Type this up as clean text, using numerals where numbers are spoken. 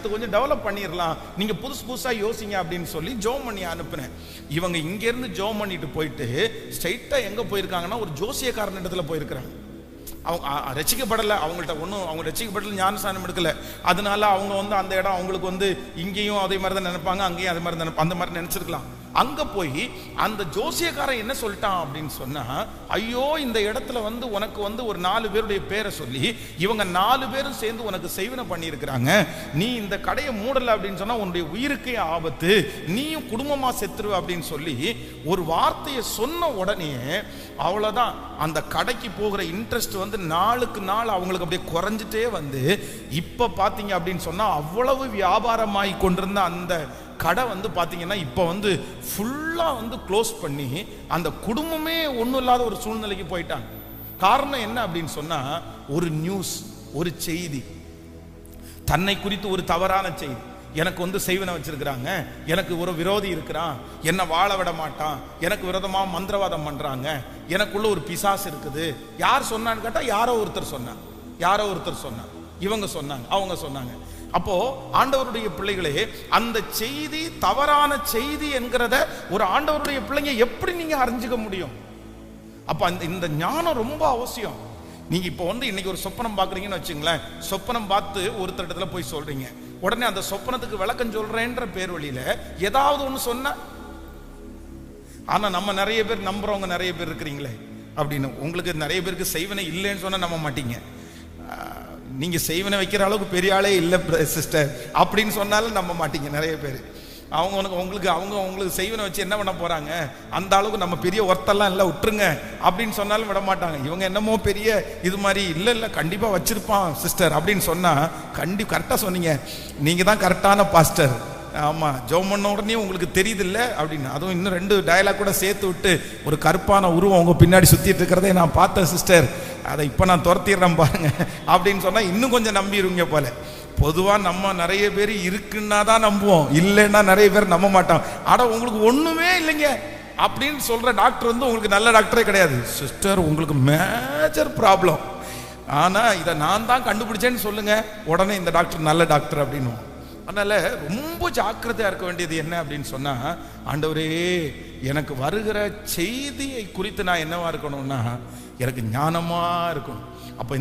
அடுத்து கொஞ்சம் டெவலப் பண்ணிடலாம், நீங்க புதுசு புதுசா யோசிங்க அப்படின்னு சொல்லி ஜோம் பண்ணி அனுப்புனேன். இவங்க இங்க இருந்து ஜோம் பண்ணிட்டு போயிட்டு ஸ்ட்ரைட்டா எங்க போயிருக்காங்கன்னா ஒரு ஜோசியக்காரன் இடத்துல போயிருக்கிறாங்க. அவங்க ரசிக்கப்படலை, அவங்கள்ட்ட ஒன்றும் அவங்க ரசிக்கப்படல, ஞானஸ்நானம் எடுக்கல. அதனால அவங்க அந்த இடம் அவங்களுக்கு இங்கேயும் அதே மாதிரி தான் நினைப்பாங்க, அங்கேயும் அதே மாதிரி அந்த மாதிரி நினைச்சிருக்கலாம். அங்க போய் அந்த ஜோசியக்காரன் என்ன சொல்லிட்டான் அப்படின்னு சொன்னா, ஐயோ இந்த இடத்துல உனக்கு ஒரு 4 பேருடைய பேரை சொல்லி இவங்க 4 பேரும் சேர்ந்து உனக்கு செய்வன பண்ணி இருக்கிறாங்க, நீ இந்த கடையை மூடல அப்படின்னு சொன்னா உன்னுடைய உயிருக்கே ஆபத்து, நீயும் குடும்பமா செத்துருவ அப்படின்னு சொல்லி ஒரு வார்த்தையை சொன்ன உடனே அவ்வளவுதான். அந்த கடைக்கு போகிற இன்ட்ரெஸ்ட் நாளுக்கு நாள் அவங்களுக்கு அப்படியே குறைஞ்சிட்டே இப்ப பாத்தீங்க அப்படின்னு சொன்னா அவ்வளவு வியாபாரமாகி கொண்டிருந்த அந்த கடை பாத்தீங்கன்னா இப்ப ஃபுல்லா க்ளோஸ் பண்ணி அந்த குடும்பமே ஒண்ணும் இல்லாத ஒரு சூழ்நிலைக்கு போயிட்டாங்க. காரணம் என்ன அப்படின்னு சொன்னா, ஒரு நியூஸ், ஒரு செய்தி, தன்னை குறித்து ஒரு தவறான செய்தி. எனக்கு செய்வன வச்சிருக்கிறாங்க, எனக்கு ஒரு விரோதி இருக்கிறான், என்ன வாழ விட மாட்டான், எனக்கு விரோதமா மந்திரவாதம் பண்றாங்க, எனக்குள்ள ஒரு பிசாசு இருக்குது. யார் சொன்னான்னு கேட்டா யாரோ ஒருத்தர் சொன்னாங்க, இவங்க சொன்னாங்க, அவங்க சொன்னாங்க. அப்போ ஆண்டவருடைய பிள்ளைகளே, அந்த செய்தி தவறான செய்தி என்கிறத ஒரு ஆண்டவருடைய பிள்ளைங்க எப்படி நீங்க அறிஞ்சுக்க முடியும்? அப்ப இந்த ஞானம் ரொம்ப அவசியம். நீங்க இப்போ இன்னைக்கு ஒரு சொப்பனம் பாக்குறீங்கன்னு வச்சுங்களேன், சொப்பனம் பார்த்து ஒருத்தர் இடத்துல போய் சொல்றீங்க, உடனே அந்த சொப்பனத்துக்கு விளக்கம் சொல்றேன்ற பேர் வழியில ஏதாவது ஒண்ணு சொன்ன, ஆனா நம்ம நிறைய பேர் நம்புறவங்க நிறைய பேர் இருக்கிறீங்களே அப்படின்னு. உங்களுக்கு நிறைய பேருக்கு செய்வனை இல்லைன்னு சொன்னா நம்ப மாட்டீங்க. நீங்க செய்வனை வைக்கிற அளவுக்கு பெரிய ஆளே இல்லை சிஸ்டர் அப்படின்னு சொன்னாலும் நம்ப மாட்டீங்க நிறைய பேர். உங்களுக்கு செய்வனை வச்சு என்ன பண்ண போறாங்க, அந்த அளவுக்கு நம்ம பெரிய ஒர்த்தெல்லாம் இல்லை விட்டுருங்க அப்படின்னு சொன்னாலும் விட மாட்டாங்க. இவங்க என்னமோ பெரிய இது மாதிரி, இல்லை கண்டிப்பா வச்சிருப்பான் சிஸ்டர் அப்படின்னு சொன்னா, கரெக்டா சொன்னீங்க, நீங்க தான் கரெக்டான பாஸ்டர். ஆமா, ஜெபம் பண்ண உடனே உங்களுக்கு தெரியுது இல்லை அப்படின்னு. அதுவும் இன்னும் 2 டயலாக் கூட சேர்த்து விட்டு ஒரு கருப்பான உருவம் உங்க பின்னாடி சுத்திட்டு இருக்கிறதே நான் பார்த்தேன் சிஸ்டர், அதை இப்ப நான் துரத்திடுறேன் பாருங்க அப்படின்னு சொன்னா இன்னும் கொஞ்சம் நம்பிடுவீங்க போல. பொதுவா நம்ம நிறைய பேர் இருக்குன்னா தான் நம்புவோம், இல்லைன்னா நிறைய பேர் நம்ப மாட்டோம். ஆனா உங்களுக்கு ஒண்ணுமே இல்லைங்க அப்படின்னு சொல்ற டாக்டர் உங்களுக்கு நல்ல டாக்டரே கிடையாது. சிஸ்டர் உங்களுக்கு மேஜர் ப்ராப்ளம், ஆனா இதை நான் தான் கண்டுபிடிச்சேன்னு சொல்லுங்க, உடனே இந்த டாக்டர் நல்ல டாக்டர் அப்படின்னு. அதனால ரொம்ப ஜாக்கிரதையா இருக்க வேண்டியது என்ன அப்படின்னு சொன்னா, ஆண்டவரே எனக்கு வருகிற செய்தியை குறித்து நான் என்னவா இருக்கணும்னா எனக்கு ஞானமா இருக்கணும். அப்ப